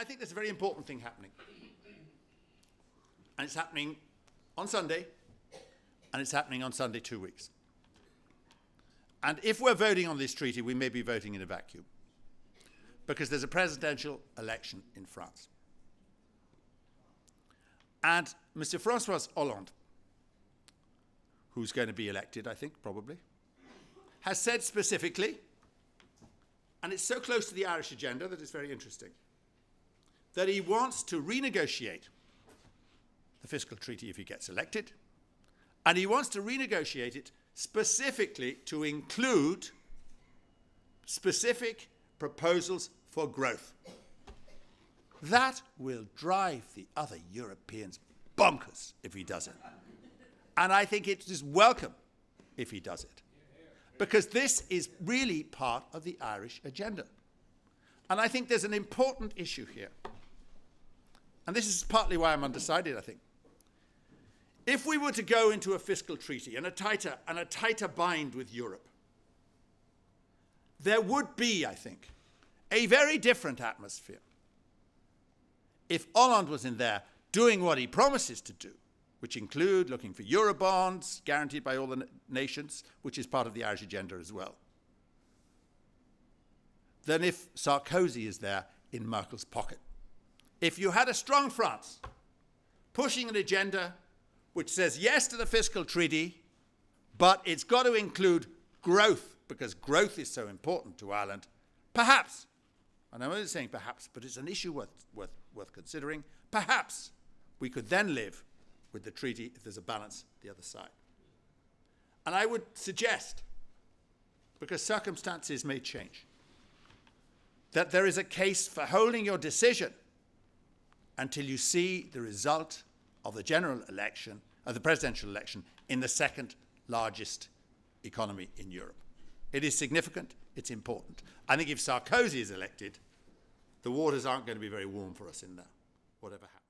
I think there's a very important thing happening. And it's happening on Sunday, and it's happening on Sunday 2 weeks. And if we're voting on this treaty, we may be voting in a vacuum, because there's a presidential election in France. And Mr. François Hollande, who's going to be elected, I think, probably, has said specifically, and it's so close to the Irish agenda that it's very interesting, that he wants to renegotiate the fiscal treaty if he gets elected, and he wants to renegotiate it specifically to include specific proposals for growth. That will drive the other Europeans bonkers if he does it. And I think it is welcome if he does it, because this is really part of the Irish agenda. And I think there's an important issue here. And this is partly why I'm undecided, I think. If we were to go into a fiscal treaty and a tighter bind with Europe, there would be, I think, a very different atmosphere if Hollande was in there doing what he promises to do, which include looking for Eurobonds guaranteed by all the nations, which is part of the Irish agenda as well, than if Sarkozy is there in Merkel's pocket. If you had a strong France pushing an agenda which says yes to the fiscal treaty, but it's got to include growth, because growth is so important to Ireland, perhaps, and I'm only saying perhaps, but it's an issue worth considering, perhaps we could then live with the treaty if there's a balance the other side. And I would suggest, because circumstances may change, that there is a case for holding your decision until you see the result of the general election, of the presidential election, in the second largest economy in Europe. It is significant, it's important. I think if Sarkozy is elected, the waters aren't going to be very warm for us in there, whatever happens.